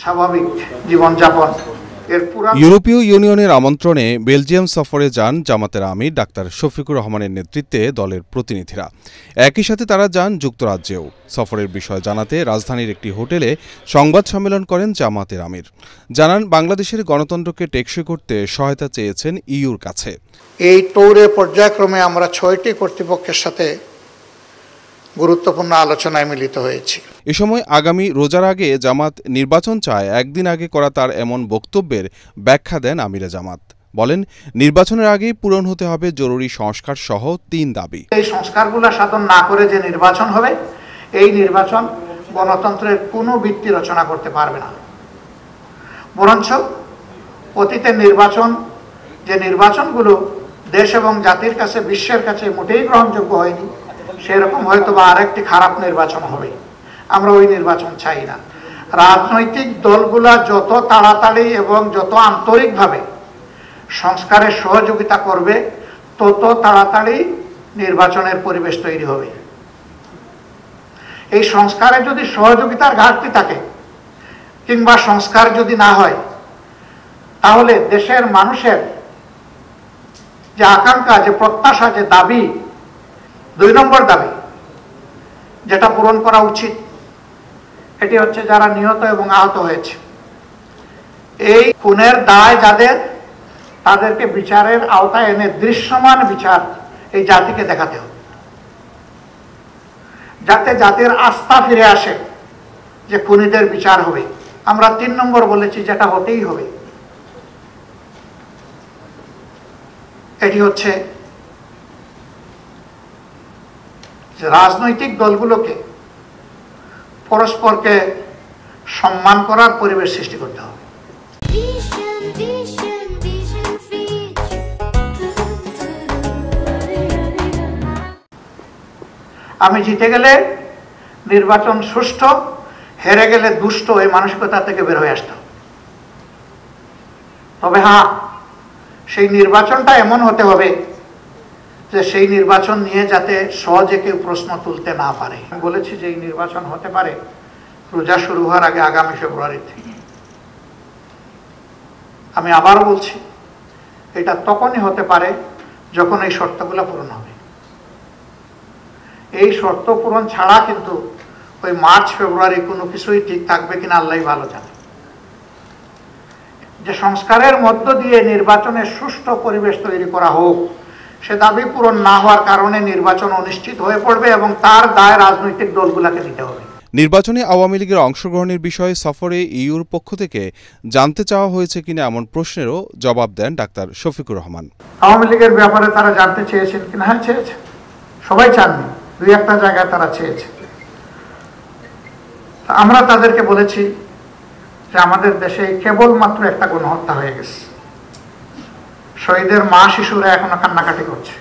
স্বাভাবিক জীবনযাপন। ইউরোপীয় ইউনিয়নের আমন্ত্রণে বেলজিয়াম সফরে যান জামাতের আমির ডাক্তার শফিকুর রহমানের নেতৃত্বে দলের প্রতিনিধিরা। একই সাথে তারা যান যুক্তরাজ্যেও। সফরের বিষয় জানাতে রাজধানীর একটি হোটেলে সংবাদ সম্মেলন করেন জামাতের আমির। জানান, বাংলাদেশের গণতন্ত্রকে টেকসই করতে সহায়তা চেয়েছেন ইউর কাছে। এই ট্যুরে পর্যায়ক্রমে আমরা ৬টি কর্তৃপক্ষের সাথে গুরুত্বপূর্ণ আলোচনায় মিলিত হয়েছি। এ সময় আগামী রোজার আগে জামাত নির্বাচন চায় একদিন আগে করা তার এমন বক্তব্যের ব্যাখ্যা দেন আমিরে জামাত। বলেন, নির্বাচনের আগেই পূরণ হতে হবে জরুরি সংস্কার সহ ৩ দাবি। এই সংস্কারগুলো সাধন না করে যে নির্বাচন হবে, এই নির্বাচন গণতন্ত্রের কোনো ভিত্তি রচনা করতে পারবে না। বরঞ্চ অতীতের নির্বাচন, যে নির্বাচনগুলো দেশ এবং জাতির কাছে, বিশ্বের কাছে মোটেই গ্রহণযোগ্য হয়নি, সেরকম হয়তো বা আরেকটি খারাপ নির্বাচন হবে। আমরা ওই নির্বাচন চাই না। রাজনৈতিক দলগুলা যত তাড়াতাড়ি এবং যত আন্তরিকভাবে সংস্কারের সহযোগিতা করবে, তত তাড়াতাড়ি নির্বাচনের পরিবেশ তৈরি হবে। এই সংস্কারে যদি সহযোগিতার ঘাটতি থাকে কিংবা সংস্কার যদি না হয়, তাহলে দেশের মানুষের যে আকাঙ্ক্ষা, যে প্রত্যাশা, যে দাবি, ২ নম্বর দাবি যেটা পূরণ করা উচিত, এটি হচ্ছে যারা নিহত এবং আহত হয়েছে, এই খুনের দায় যাদের, তাদেরকে বিচারের আওতায় এনে দৃশ্যমান বিচার এই জাতিকে দেখাতে হবে, যাতে জাতির আস্থা ফিরে আসে যে খুনিদের বিচার হবে। আমরা ৩ নম্বর বলেছি, যেটা হতেই হবে, এটি হচ্ছে রাজনৈতিক দলগুলোকে পরস্পরকে সম্মান করার পরিবেশ সৃষ্টি করতে হবে। আমি জিতে গেলে নির্বাচন সুষ্ঠু, হেরে গেলে দুষ্ট, এই মানসিকতা থেকে বের হয়ে আসতে হবে। তবে হ্যাঁ, সেই নির্বাচনটা এমন হতে হবে যে সেই নির্বাচন নিয়ে যাতে সহজে কেউ প্রশ্ন তুলতে না পারে। আমি বলেছি যে এই নির্বাচন হতে পারে রোজা শুরু হওয়ার আগে, আগামী ফেব্রুয়ারিতে। আমি আবারও বলছি, এটা তখনই হতে পারে যখন এই শর্তগুলো পূরণ হবে। এই শর্ত পূরণ ছাড়া কিন্তু ওই মার্চ ফেব্রুয়ারি কোনো কিছুই ঠিক থাকবে কিনা আল্লাহই ভালো জানে। যে সংস্কারের মধ্য দিয়ে নির্বাচনের সুষ্ঠু পরিবেশ তৈরি করা হোক, সে দাবি পূরণ না হওয়ার কারণে নির্বাচন অনিশ্চিত হয়ে পড়বে এবং তার দায় রাজনৈতিক দলগুলোকে নিতে হবে। নির্বাচনে আওয়ামী লীগের অংশগ্রহণের বিষয়ে সফরে ইউর পক্ষ থেকে জানতে চাওয়া হয়েছে কিনা এমন প্রশ্নেরও জবাব দেন ডাক্তার শফিকুর রহমান। আওয়ামী লীগের ব্যাপারে তারা জানতে চেয়েছেন কিনা? হ্যাঁ, চেয়েছে। সবাই চাননি, ২-১টা জায়গায় তারা চেয়েছে। আমরা তাদেরকে বলেছি যে আমাদের দেশে কেবলমাত্র একটা গণহত্যা হয়ে গেছে, শহীদের মা শিশুরা এখনো কান্নাকাটি করছে,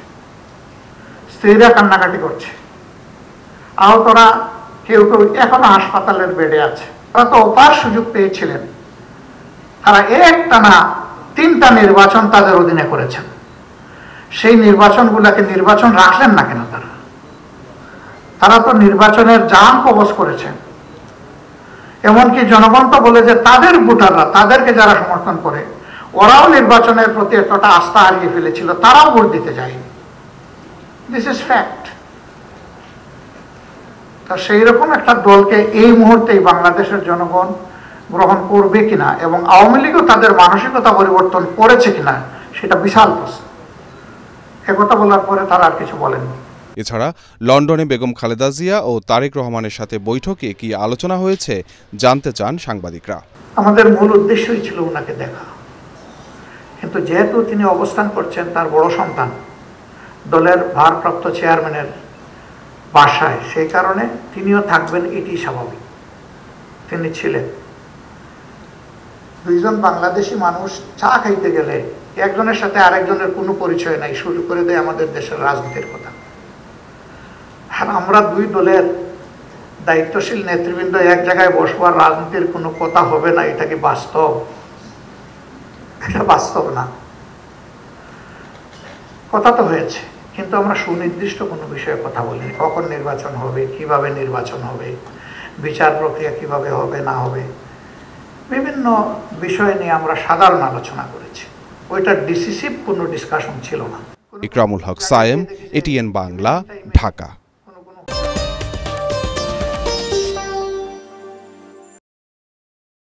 স্ত্রীরা কান্নাকাটি করছে, আহতরা কেউ কেউ এখনো হাসপাতালের বেডে আছে। তারা তো অপার সুযোগ পেয়েছিলেন, তারা একটানা 3টা নির্বাচন তাদের অধীনে করেছেন। সেই নির্বাচনগুলোকে নির্বাচন রাখলেন না কেন? তারা তো নির্বাচনের জান কবজ করেছেন। এমনকি জনগণ তো বলে যে তাদের ভোটাররা, তাদেরকে যারা সমর্থন করে, ওরাও নির্বাচনের প্রতি এতটা আস্থা হারিয়ে ফেলেছিল, তারাও ভোট দিতে যায়নি। This is fact. তা সেই রকম একটা দলকে এই মুহূর্তেই বাংলাদেশের জনগণ গ্রহণ করবে কিনা এবং আওয়ামী লীগও তাদের মানসিকতা পরিবর্তন করেছে কিনা, সেটা বিশাল প্রশ্ন। একথা বলার পরে তারা আর কিছু বলেননি। এছাড়া লন্ডনে বেগম খালেদা জিয়া ও তারেক রহমানের সাথে বৈঠকে কি আলোচনা হয়েছে জানতে চান সাংবাদিকরা। আমাদের মূল উদ্দেশ্যই ছিল ওনাকে দেখা, কিন্তু যেহেতু তিনি অবস্থান করছেন তার বড় সন্তান দলের ভারপ্রাপ্ত চেয়ারম্যানের বাসায়, সেই কারণে তিনিও থাকবেন, এটি স্বাভাবিক। তিনি ছিলেন। 2 জন বাংলাদেশি মানুষ চা খাইতে গেলে একজনের সাথে আরেকজনের কোনো পরিচয় নাই, শুরু করে দেয় আমাদের দেশের রাজনীতির কথা। আর আমরা 2 দলের দায়িত্বশীল নেতৃবৃন্দ এক জায়গায় বসবার রাজনীতির কোনো কথা হবে না, এটা কি বাস্তব? এটা বাস্তব না। কথা তো হয়েছে, কিন্তু আমরা সুনির্দিষ্ট কোনো বিষয়ে কথা বলিনি। কখন নির্বাচন হবে, কিভাবে নির্বাচন হবে, বিচার প্রক্রিয়া কিভাবে হবে না হবে, বিভিন্ন বিষয় নিয়ে আমরা সাধারণ আলোচনা করেছি। ওইটা ডিসিসিভ কোনো ডিসকাশন ছিল না। ইকরামুল হক সায়েম, এটিএন বাংলা, ঢাকা।